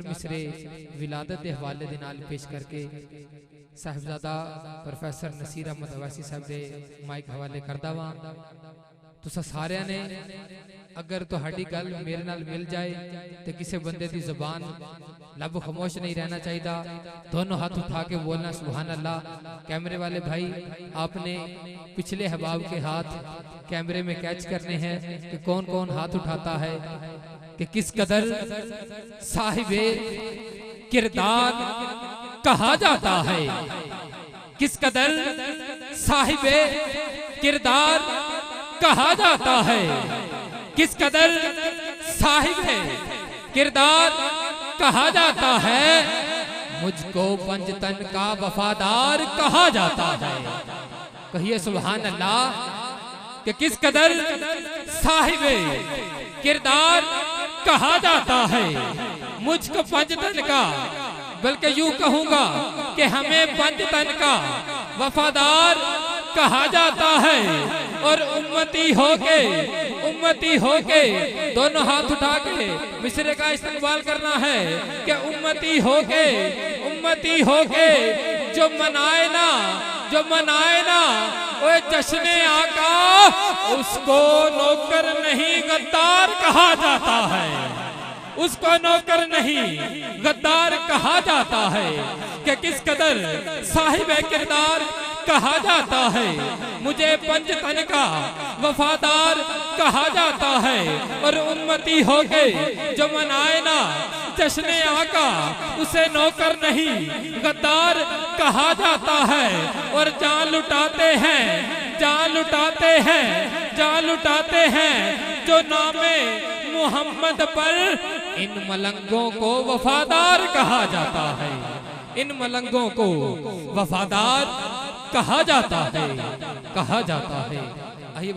मिसरे विलादत के हवाले दे नाल पेश करके साहिबजादा प्रोफेसर नसीर अहमद अवैसी साहब दे माइक हवाले करदा वां। तुसा सारिया ने अगर तुहाडी गल मेरे नाल मिल जाए तो किसी बंदे दी जुबान लब खामोश नहीं रहना चाहिए। दोनों हाथ उठा के बोलना सुभान अल्लाह। कैमरे वाले भाई आपने पिछले हबाब के हाथ कैमरे में कैच करने हैं कि कौन कौन हाथ उठाता है कि किस कदर साहिबे किरदार कहा जाता है, किस कदर साहिबे किरदार कहा जाता है, किस कदर साहिबे किरदार कहा जाता है। मुझको पंजतन का वफादार कहा जाता है। कहिए सुभान अल्लाह कि किस कदर साहिबे किरदार कहा जाता है। मुझको पंजतन का, बल्कि यूं कहूंगा कि हमें पंजतन का वफादार कहा जाता है। और उम्मती होके दोनों हाथ उठा के मिसरे का इस्तेमाल करना है कि उम्मती होके जो मनाए ना वो जश्ने आका, उसको नौकर नहीं गद्दार कहा जाता है। उसको नौकर नहीं गद्दार कहा जाता है कि किस कदर साहिब किरदार कहा जाता है। मुझे पंजतन का वफादार कहा जाता है। और उम्मती होके जो मनाए ना जश्ने आका, उसे नौकर नहीं गद्दार कहा जाता है। और जान लुटाते हैं जो नामे मोहम्मद पर, इन मलंगों को वफादार कहा जाता है। इन मलंगों को वफादार कहा जाता है। आइए